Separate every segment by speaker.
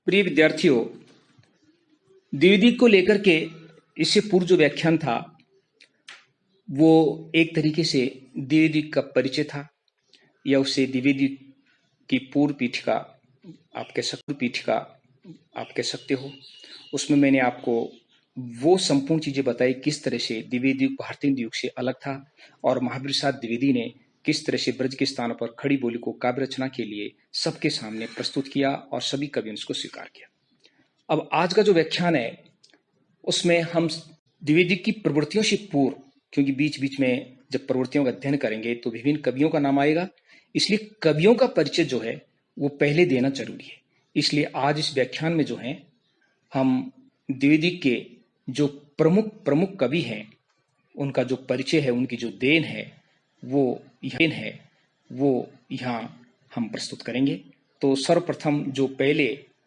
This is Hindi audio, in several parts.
Speaker 1: प्रिय विद्यार्थियों, द्विवेदी को लेकर के इससे पूर्व जो व्याख्यान था वो एक तरीके से द्विवेदी का परिचय था या उससे द्विवेदी की पूर्व पीठिका आप कह सकते हो। उसमें मैंने आपको वो संपूर्ण चीजें बताई किस तरह से द्विवेदी युग भारतीय युग से अलग था और महावीर प्रसाद द्विवेदी ने किस तरह से ब्रज के स्थानों पर खड़ी बोली को काव्य रचना के लिए सबके सामने प्रस्तुत किया और सभी कवियों ने इसको स्वीकार किया। अब आज का जो व्याख्यान है उसमें हम द्विवेदी की प्रवृत्तियों से पूर्व, क्योंकि बीच बीच में जब प्रवृत्तियों का अध्ययन करेंगे तो विभिन्न कवियों का नाम आएगा, इसलिए कवियों का परिचय जो है वो पहले देना जरूरी है। इसलिए आज इस व्याख्यान में जो है हम द्विवेदी के जो प्रमुख कवि हैं उनका जो परिचय है, उनकी जो देन है वो यहाँ हम प्रस्तुत करेंगे। तो सर्वप्रथम जो पहले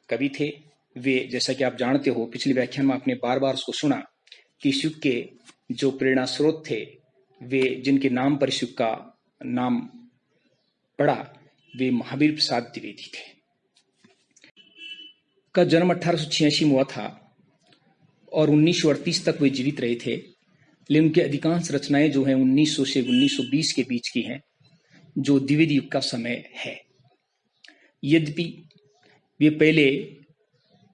Speaker 1: कवि थे वे, जैसा कि आप जानते हो, पिछले व्याख्यान में आपने बार बार उसको सुना कि इस युग के जो प्रेरणा स्रोत थे, वे जिनके नाम पर इस युग का नाम पड़ा, वे महावीर प्रसाद द्विवेदी थे। का जन्म 1886 में हुआ था और 1938 तक वे जीवित रहे थे, लेकिन उनकी अधिकांश रचनाएं जो हैं 1900 से 1920 के बीच की हैं, जो द्विवेदी युग का समय है। यद्यपि वे पहले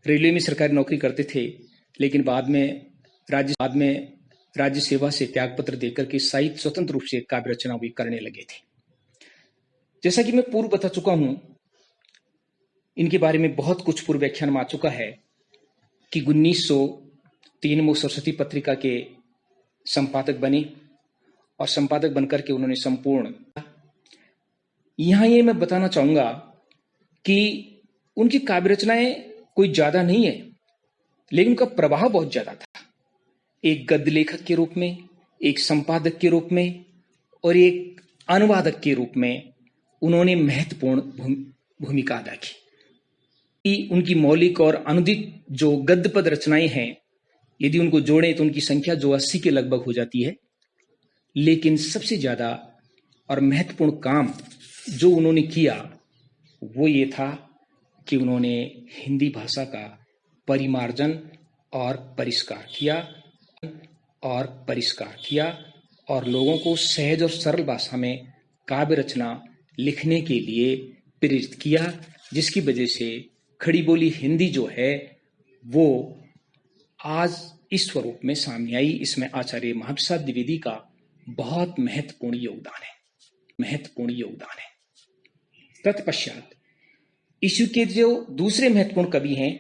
Speaker 1: रेलवे में सरकारी नौकरी करते थे, लेकिन बाद में राज्य सेवा से त्यागपत्र देकर के साहित्य स्वतंत्र रूप से काव्य रचना भी करने लगे थे। जैसा कि मैं पूर्व बता चुका हूं, इनके बारे में बहुत कुछ पूर्व व्याख्यान में आ चुका है कि 1903 में सरस्वती पत्रिका के संपादक बने और संपादक बनकर के उन्होंने संपूर्ण, यहां ये मैं बताना चाहूंगा कि उनकी काव्य रचनाएं कोई ज्यादा नहीं है, लेकिन उनका प्रभाव बहुत ज्यादा था। एक गद्य लेखक के रूप में, एक संपादक के रूप में और एक अनुवादक के रूप में उन्होंने महत्वपूर्ण भूमिका अदा की। उनकी मौलिक और अनुदित जो गद्य पद रचनाएं हैं, यदि उनको जोड़ें तो उनकी संख्या जो 80 के लगभग हो जाती है। लेकिन सबसे ज्यादा और महत्वपूर्ण काम जो उन्होंने किया वो ये था कि उन्होंने हिंदी भाषा का परिमार्जन और परिष्कार किया और लोगों को सहज और सरल भाषा में काव्य रचना लिखने के लिए प्रेरित किया, जिसकी वजह से खड़ी बोली हिंदी जो है वो आज इस स्वरूप में सामने आई। इसमें आचार्य महावीर प्रसाद द्विवेदी का बहुत महत्वपूर्ण योगदान है। तत्पश्चात इस युग के जो दूसरे महत्वपूर्ण कवि हैं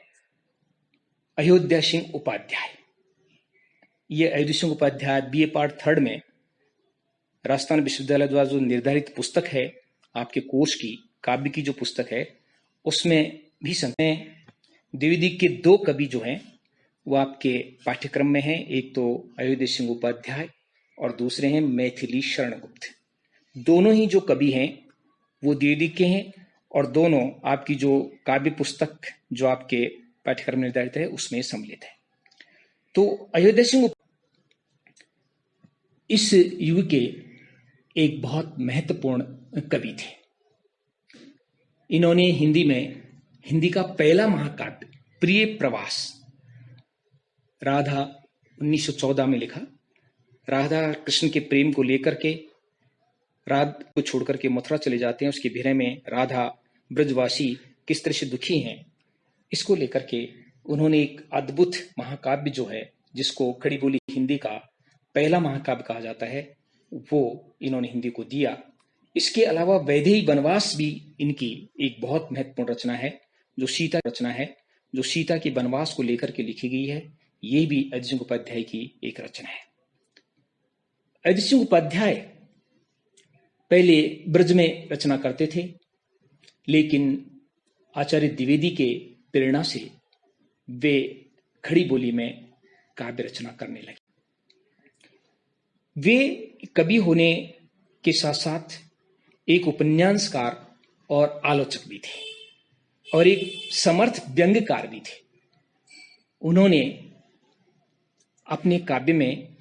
Speaker 1: अयोध्या सिंह उपाध्याय। ये अयोध्या सिंह उपाध्याय BA पार्ट 3 में राजस्थान विश्वविद्यालय द्वारा जो निर्धारित पुस्तक है, आपके कोर्स की काव्य की जो पुस्तक है, उसमें भी द्विवेदी के 2 कवि जो हैं वो आपके पाठ्यक्रम में हैं। एक तो अयोध्या सिंह उपाध्याय और दूसरे हैं मैथिली शरण गुप्त। दोनों ही जो कवि हैं वो द्विवेदी के हैं और दोनों आपकी जो काव्य पुस्तक जो आपके पाठ्यक्रम निर्धारित है उसमें सम्मिलित है। तो अयोध्या सिंह इस युग के एक बहुत महत्वपूर्ण कवि थे। इन्होंने हिंदी का पहला महाकाव्य प्रिय प्रवास राधा 1914 में लिखा। राधा कृष्ण के प्रेम को लेकर के राधा को छोड़कर के मथुरा चले जाते हैं, उसके विरह में राधा ब्रजवासी किस तरह से दुखी हैं, इसको लेकर के उन्होंने एक अद्भुत महाकाव्य जो है, जिसको खड़ी बोली हिंदी का पहला महाकाव्य कहा जाता है, वो इन्होंने हिंदी को दिया। इसके अलावा वैदेही वनवास भी इनकी एक बहुत महत्वपूर्ण रचना है, जो सीता के वनवास को लेकर के लिखी गई है। ये भी अयोध्या सिंह उपाध्याय की एक रचना है। अयोध्या सिंह उपाध्याय पहले ब्रज में रचना करते थे, लेकिन आचार्य द्विवेदी के प्रेरणा से वे खड़ी बोली में काव्य रचना करने लगे। वे कवि होने के साथ साथ एक उपन्यासकार और आलोचक भी थे और एक समर्थ व्यंग्यकार भी थे। उन्होंने अपने काव्य में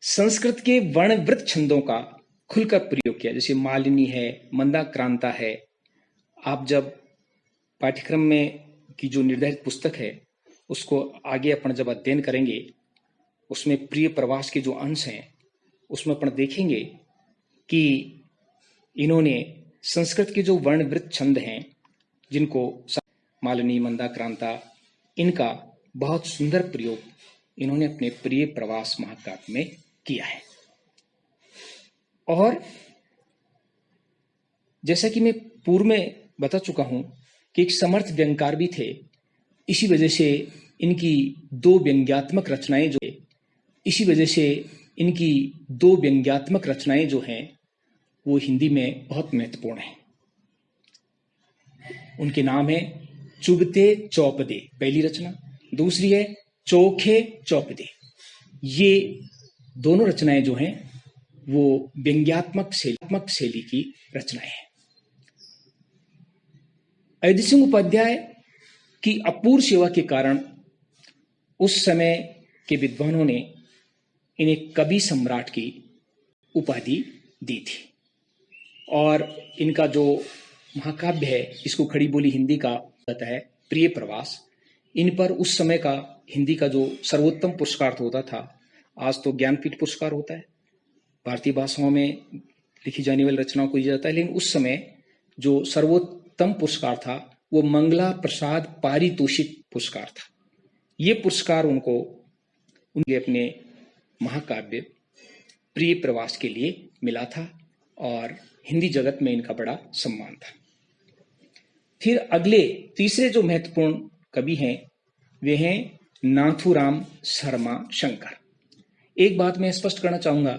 Speaker 1: संस्कृत के वर्णवृत छंदों का खुलकर प्रयोग किया, जैसे मालिनी है, मंदाक्रांता है। आप जब पाठ्यक्रम में की जो निर्धारित पुस्तक है उसको आगे अपन जब अध्ययन करेंगे, उसमें प्रिय प्रवास के जो अंश हैं उसमें अपन देखेंगे कि इन्होंने संस्कृत के जो वर्णवृत्त छंद हैं, जिनको मालिनी, मंदाक्रांता, इनका बहुत सुंदर प्रयोग इन्होंने अपने प्रिय प्रवास महाकाव्य में किया है। और जैसा कि मैं पूर्व में बता चुका हूं कि एक समर्थ व्यंग्यकार भी थे, इसी वजह से इनकी दो व्यंग्यात्मक रचनाएं जो हैं वो हिंदी में बहुत महत्वपूर्ण हैं। उनके नाम है चुभते चौपदे, पहली रचना, दूसरी है चोखे चौपदे। ये दोनों रचनाएं जो हैं वो व्यंग्यात्मक शैली की रचनाएं हैं। अयोध्या सिंह उपाध्याय की अपूर्व सेवा के कारण उस समय के विद्वानों ने इन्हें कवि सम्राट की उपाधि दी थी। और इनका जो महाकाव्य है, इसको खड़ी बोली हिंदी का कहता है प्रिय प्रवास, इन पर उस समय का हिंदी का जो सर्वोत्तम पुरस्कार होता था, आज तो ज्ञानपीठ पुरस्कार होता है, भारतीय भाषाओं में लिखी जाने वाली रचनाओं को दिया जाता है, लेकिन उस समय जो सर्वोत्तम पुरस्कार था वो मंगला प्रसाद पारितोषिक पुरस्कार था। ये पुरस्कार उनको उनके अपने महाकाव्य प्रिय प्रवास के लिए मिला था और हिंदी जगत में इनका बड़ा सम्मान था। फिर अगले तीसरे जो महत्वपूर्ण कवि हैं वे हैं नाथूराम शर्मा शंकर। एक बात मैं स्पष्ट करना चाहूंगा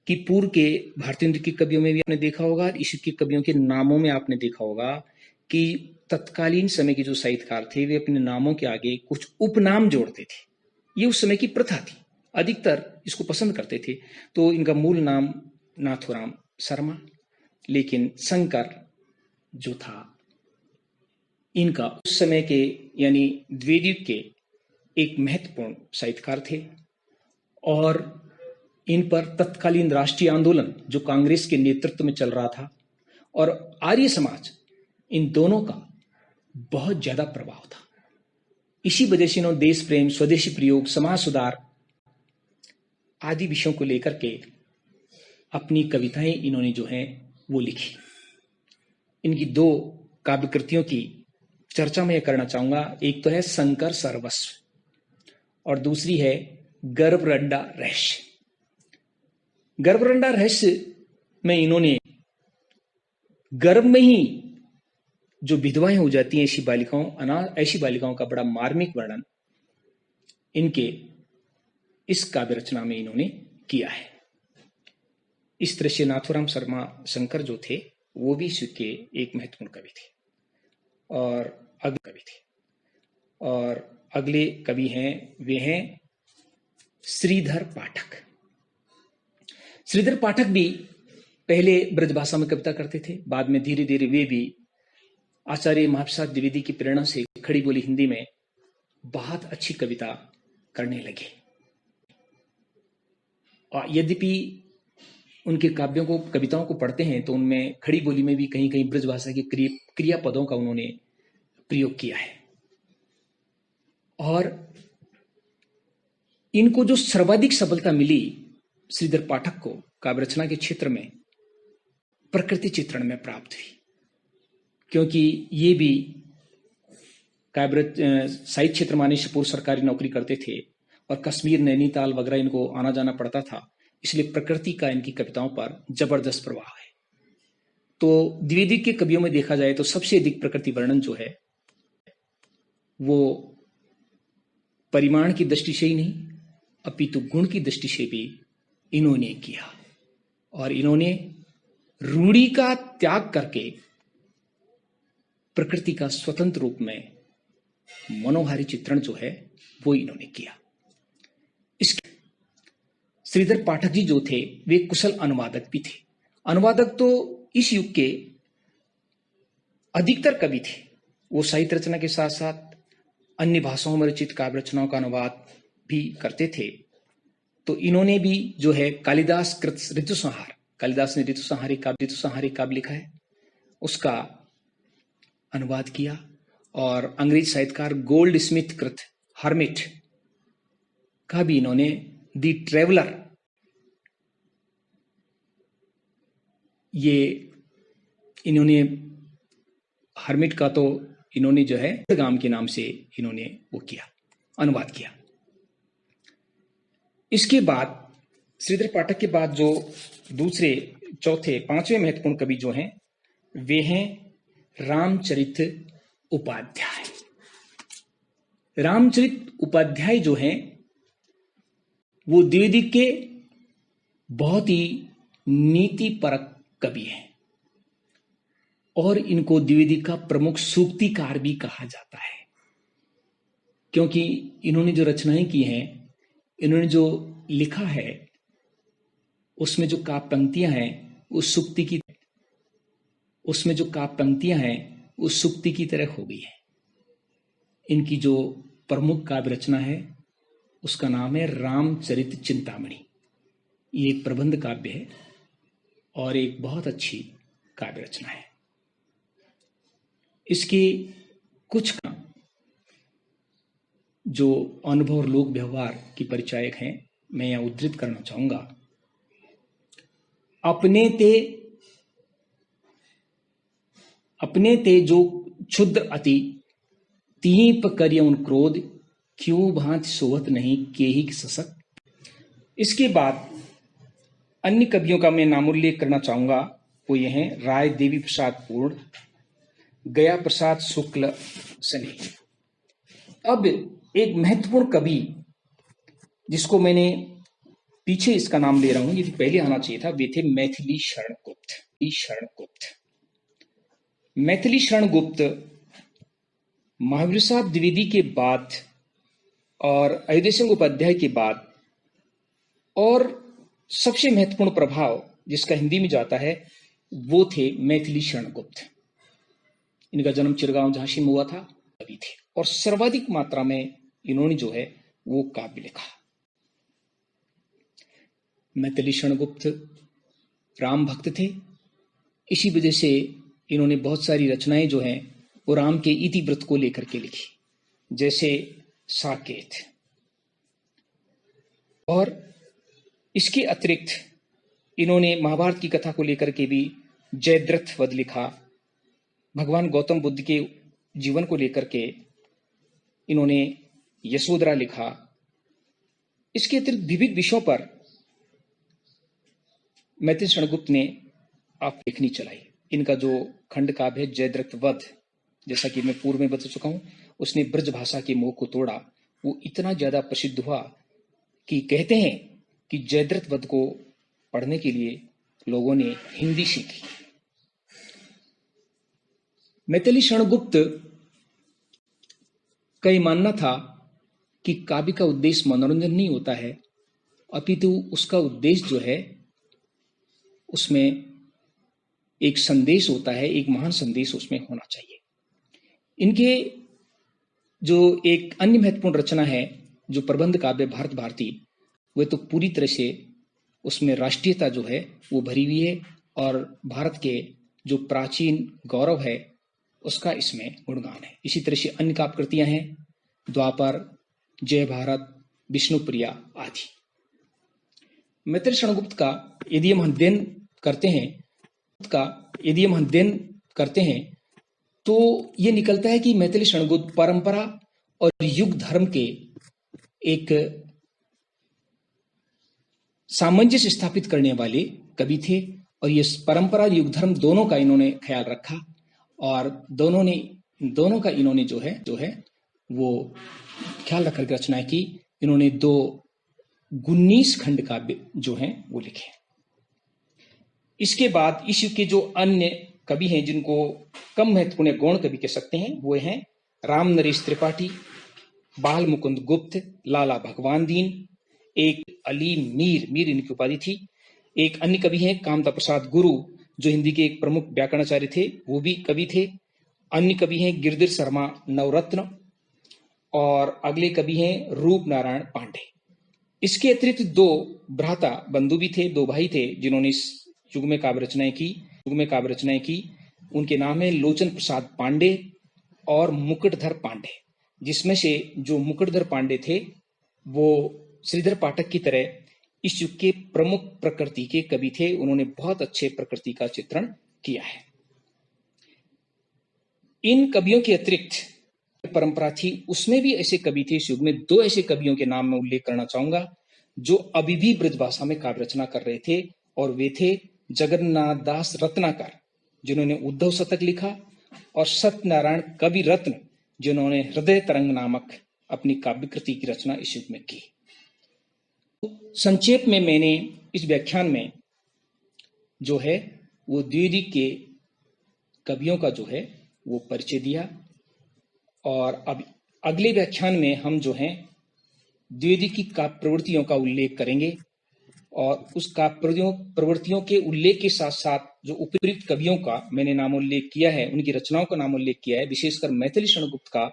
Speaker 1: कि पूर्व के भारतीय नृत्य के कवियों में भी आपने देखा होगा, इस के कवियों के नामों में आपने देखा होगा कि तत्कालीन समय के जो साहित्यकार थे वे अपने नामों के आगे कुछ उपनाम जोड़ते थे। ये उस समय की प्रथा थी, अधिकतर इसको पसंद करते थे। तो इनका मूल नाम नाथूराम शर्मा, लेकिन शंकर जो था इनका उस समय के यानी द्वितीय के एक महत्वपूर्ण साहित्यकार थे। और इन पर तत्कालीन राष्ट्रीय आंदोलन जो कांग्रेस के नेतृत्व में चल रहा था और आर्य समाज, इन दोनों का बहुत ज्यादा प्रभाव था। इसी वजह से इन्होंने देश प्रेम, स्वदेशी प्रयोग, समाज सुधार आदि विषयों को लेकर के अपनी कविताएं इन्होंने जो है वो लिखी। इनकी दो काव्य कृतियों की चर्चा मैं करना चाहूंगा। एक तो है शंकर सर्वस्व और दूसरी है गर्भरंडा रहस्य। गर्भरंडा रहस्य में इन्होंने गर्भ में ही जो विधवाएं हो जाती हैं ऐसी बालिकाओं का बड़ा मार्मिक वर्णन इनके इस काव्य रचना में इन्होंने किया है। इस तरह से नाथूराम शर्मा शंकर जो थे वो भी इस के एक महत्वपूर्ण कवि थे। और अगले कवि हैं वे हैं श्रीधर पाठक। श्रीधर पाठक भी पहले ब्रजभाषा में कविता करते थे, बाद में धीरे धीरे वे भी आचार्य महाप्रसाद द्विवेदी की प्रेरणा से खड़ी बोली हिंदी में बहुत अच्छी कविता करने लगे। और यद्यपि उनके काव्यों को, कविताओं को पढ़ते हैं तो उनमें खड़ी बोली में भी कहीं कहीं ब्रजभाषा के क्रियापदों का उन्होंने प्रयोग किया है। और इनको जो सर्वाधिक सफलता मिली श्रीधर पाठक को काव्य रचना के क्षेत्र में प्रकृति चित्रण में प्राप्त हुई, क्योंकि ये भी साहित्य क्षेत्र में आने से पूर्व सरकारी नौकरी करते थे और कश्मीर, नैनीताल वगैरह इनको आना जाना पड़ता था, इसलिए प्रकृति का इनकी कविताओं पर जबरदस्त प्रभाव है। तो द्विवेदी के कवियों में देखा जाए तो सबसे अधिक प्रकृति वर्णन जो है वो परिमाण की दृष्टि से ही नहीं अपितु गुण की दृष्टि से भी इन्होंने किया। और इन्होंने रूढ़ी का त्याग करके प्रकृति का स्वतंत्र रूप में मनोहारी चित्रण जो है वो इन्होंने किया। इसके श्रीधर पाठक जी जो थे वे कुशल अनुवादक भी थे। अनुवादक तो इस युग के अधिकतर कवि थे, वो साहित्य रचना के साथ साथ अन्य भाषाओं में रचित काव्य रचनाओं का अनुवाद भी करते थे। तो इन्होंने भी जो है कालिदास कृत ऋतुसंहार, कालिदास ने ऋतुसंहारी काव्य लिखा है, उसका अनुवाद किया और अंग्रेज साहित्यकार गोल्ड स्मिथ कृत हर्मिट का भी इन्होंने दी ट्रेवलर ये इन्होंने हर्मिट का तो इन्होंने जो है गांव के नाम से इन्होंने वो किया, अनुवाद किया। इसके बाद श्रीधर पाठक के बाद जो दूसरे चौथे पांचवें महत्वपूर्ण कवि जो हैं वे हैं रामचरित उपाध्याय। रामचरित उपाध्याय जो हैं वो द्विवेदी के बहुत ही नीतिपरक कवि हैं और इनको द्विवेदी का प्रमुख सूक्तिकार भी कहा जाता है, क्योंकि इन्होंने जो रचनाएं की हैं, इन्होंने जो लिखा है, उसमें जो काव्य पंक्तियां हैं उस सूक्ति की उस सूक्ति की तरह हो गई है। इनकी जो प्रमुख काव्य रचना है उसका नाम है रामचरित चिंतामणि। ये एक प्रबंध काव्य है और एक बहुत अच्छी काव्य रचना है। इसके कुछ जो अनुभव और लोक व्यवहार की परिचायक हैं मैं यहां उद्धृत करना चाहूंगा। अपने ते जो क्षुद्र अति तीप करियउन क्रोध क्यों भांति सोहत नहीं केहि ससक। इसके बाद अन्य कवियों का मैं नामोल्लेख करना चाहूंगा, वो ये हैं राय देवी प्रसाद पूर्ण, गया प्रसाद शुक्ल सने। अब एक महत्वपूर्ण कवि जिसको मैंने पीछे इसका नाम ले रहा हूं, ये पहले आना चाहिए था, वे थे मैथिली शरण गुप्त। मैथिली शरण गुप्त महावीर साहब द्विवेदी के बाद और अयोध्या सिंह उपाध्याय के बाद और सबसे महत्वपूर्ण प्रभाव जिसका हिंदी में जाता है वो थे मैथिली शरण गुप्त। इनका जन्म चिरगांव झांसी में हुआ था, कवि थे और सर्वाधिक मात्रा में इन्होंने जो है वो काव्य लिखा। मैथिली शरण गुप्त राम भक्त थे, इसी वजह से इन्होंने बहुत सारी रचनाएं जो हैं वो राम के इति व्रत को लेकर के लिखी, जैसे साकेत। और इसके अतिरिक्त इन्होंने महाभारत की कथा को लेकर के भी जयद्रथ वध लिखा। भगवान गौतम बुद्ध के जीवन को लेकर के इन्होंने यशोधरा लिखा। इसके अतिरिक्त विविध विषयों पर मैथिली शरण गुप्त ने आप लेखनी चलाई। इनका जो खंड काव्य है जयद्रथ वध, जैसा कि मैं पूर्व में बता चुका हूं, उसने ब्रज भाषा के मोह को तोड़ा। वो इतना ज्यादा प्रसिद्ध हुआ कि कहते हैं कि जयद्रथ वध को पढ़ने के लिए लोगों ने हिंदी सीखी। मैथिली शरण गुप्त का यह मानना था कि काव्य का उद्देश्य मनोरंजन नहीं होता है, अपितु उसका उद्देश्य जो है उसमें एक संदेश होता है, एक महान संदेश उसमें होना चाहिए। इनके जो एक अन्य महत्वपूर्ण रचना है जो प्रबंध काव्य भारत भारती, वह तो पूरी तरह से उसमें राष्ट्रीयता जो है वो भरी हुई है और भारत के जो प्राचीन गौरव है उसका इसमें गुणगान है। इसी तरह से अन्य काव्य कृतियां हैं, द्वापर, जय भारत, विष्णुप्रिया आदि। मैथिली शरण गुप्त का यदि हम अध्ययन करते हैं तो ये निकलता है कि मैथिली शरण गुप्त परंपरा और युग धर्म के एक सामंजस्य स्थापित करने वाले कवि थे और ये परंपरा युग धर्म दोनों का इन्होंने ख्याल रखा और दोनों का इन्होंने जो है वो ख्याल रख करके रचनाएं की। इन्होंने 19 खंड काव्य जो हैं वो लिखे। इसके बाद इस युग के जो अन्य कवि हैं जिनको कम महत्वपूर्ण गौण कवि कह सकते हैं वो हैं राम नरेश त्रिपाठी, बाल मुकुंद गुप्त, लाला भगवान दीन, एक अली मीर इनकी उपाधि थी। एक अन्य कवि हैं कामता प्रसाद गुरु जो हिंदी के एक प्रमुख व्याकरणाचार्य थे, वो भी कवि थे। अन्य कवि हैं गिरधर शर्मा नवरत्न और अगले कवि हैं रूप नारायण पांडे। इसके अतिरिक्त 2 भ्राता बंधु भी थे, 2 भाई थे जिन्होंने इस युग में काव्य रचनाएं की। उनके नाम है लोचन प्रसाद पांडे और मुकुटधर पांडे, जिसमें से जो मुकुटधर पांडे थे वो श्रीधर पाठक की तरह इस युग के प्रमुख प्रकृति के कवि थे। उन्होंने बहुत अच्छे प्रकृति का चित्रण किया है। इन कवियों के अतिरिक्त परंपरा थी, उसमें भी ऐसे कवि थे। इस युग में 2 ऐसे कवियों के नाम मैं उल्लेख करना चाहूंगा जो अभी भी ब्रज भाषा में काव्य रचना कर रहे थे, और वे थे जगन्नाथ दास रत्नाकर, जिन्होंने उद्धव शतक लिखा, और सत्यनारायण कवि रत्न, जिन्होंने हृदय तरंग नामक अपनी काव्य कृति की रचना इस युग में की। संक्षेप में मैंने इस व्याख्यान में जो है वो द्विवेदी के कवियों का जो है वो परिचय दिया, और अब अगले व्याख्यान में हम जो है द्विवेदी की काव्य प्रवृत्तियों का उल्लेख करेंगे, और उस काव्य प्रवृत्तियों के उल्लेख के साथ साथ जो उपयुक्त कवियों का मैंने नामोल्लेख किया है, उनकी रचनाओं का नामोल्लेख किया है, विशेषकर मैथिली शरण गुप्त का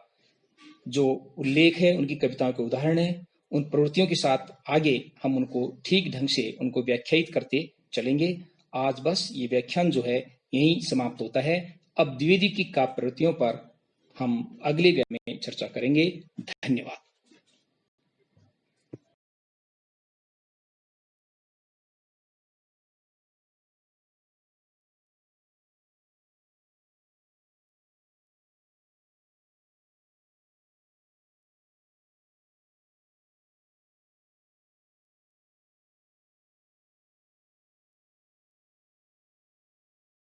Speaker 1: जो उल्लेख है, उनकी कविताओं के उदाहरण है, उन प्रवृत्तियों के साथ आगे हम उनको ठीक ढंग से उनको व्याख्यायित करते चलेंगे। आज बस ये व्याख्यान जो है यहीं समाप्त होता है। अब द्विवेदी की काव्य प्रवृत्तियों पर हम अगले व्याख्यान में चर्चा करेंगे। धन्यवाद।